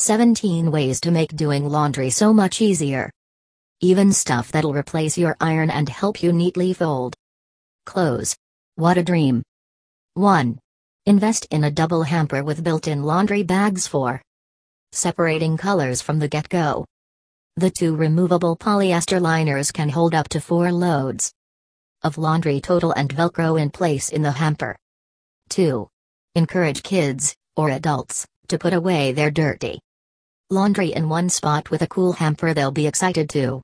17 ways to make doing laundry so much easier. Even stuff that'll replace your iron and help you neatly fold clothes. What a dream. 1. Invest in a double hamper with built-in laundry bags for separating colors from the get-go. The two removable polyester liners can hold up to 4 loads of laundry total and Velcro in place in the hamper. 2. Encourage kids, or adults, to put away their dirty laundry in one spot with a cool hamper they'll be excited to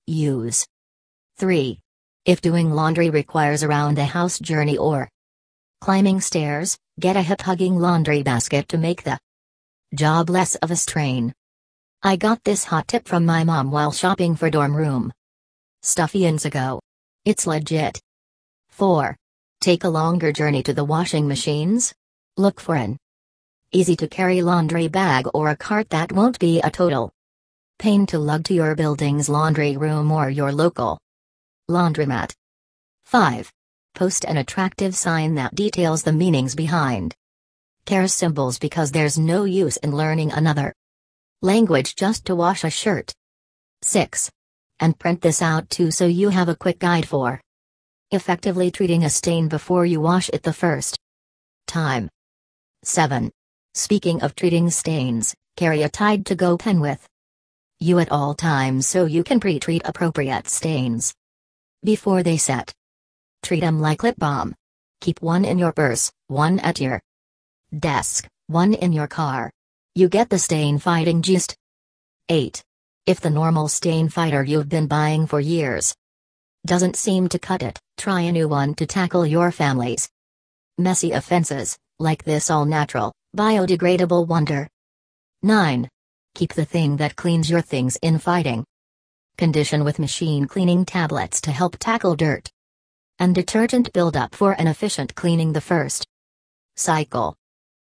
use. 3. If doing laundry requires a round-the-house journey or climbing stairs, get a hip-hugging laundry basket to make the job less of a strain. I got this hot tip from my mom while shopping for dorm room stuff years ago. It's legit. 4. Take a longer journey to the washing machines? Look for an easy-to-carry laundry bag or a cart that won't be a total pain to lug to your building's laundry room or your local laundromat. 5. Post an attractive sign that details the meanings behind care symbols because there's no use in learning another language just to wash a shirt. 6. And print this out too so you have a quick guide for effectively treating a stain before you wash it the first time. 7. Speaking of treating stains, carry a Tide to Go pen with you at all times so you can pre-treat appropriate stains before they set. Treat them like lip balm. Keep one in your purse, one at your desk, one in your car. You get the stain fighting gist. 8. If the normal stain fighter you've been buying for years doesn't seem to cut it, try a new one to tackle your family's messy offenses, like this all-natural, biodegradable wonder. 9. Keep the thing that cleans your things in fighting condition with machine cleaning tablets to help tackle dirt and detergent buildup for an efficient cleaning the first cycle.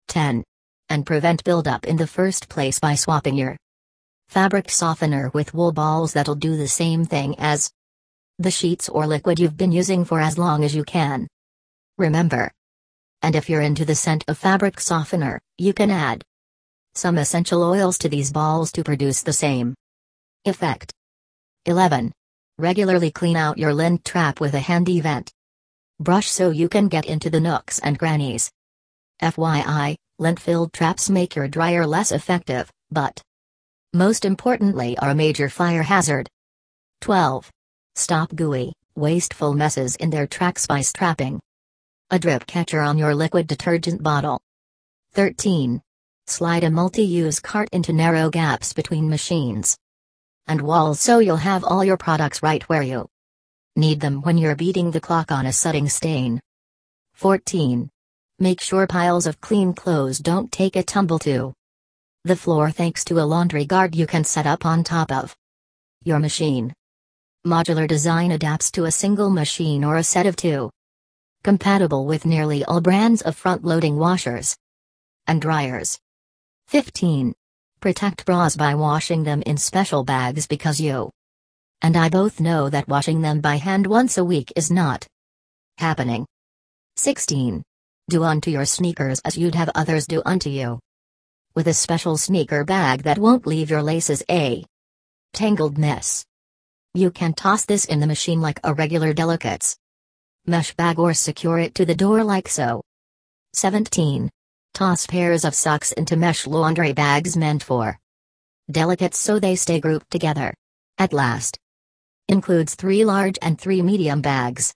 10. And prevent buildup in the first place by swapping your fabric softener with wool balls that'll do the same thing as the sheets or liquid you've been using for as long as you can remember. And if you're into the scent of fabric softener, you can add some essential oils to these balls to produce the same effect. 11. Regularly clean out your lint trap with a handy vent brush so you can get into the nooks and crannies. FYI, lint-filled traps make your dryer less effective, but most importantly are a major fire hazard. 12. Stop gooey, wasteful messes in their tracks by strapping a drip catcher on your liquid detergent bottle. 13. Slide a multi-use cart into narrow gaps between machines and walls so you'll have all your products right where you need them when you're beating the clock on a setting stain. 14. Make sure piles of clean clothes don't take a tumble to the floor thanks to a laundry guard you can set up on top of your machine. Modular design adapts to a single machine or a set of 2. Compatible with nearly all brands of front-loading washers and dryers. 15. Protect bras by washing them in special bags because you and I both know that washing them by hand once a week is not happening. 16. Do unto your sneakers as you'd have others do unto you. With a special sneaker bag that won't leave your laces a tangled mess. You can toss this in the machine like a regular delicates mesh bag or secure it to the door like so. 17. Toss pairs of socks into mesh laundry bags meant for delicates so they stay grouped together. At last. Includes 3 large and 3 medium bags.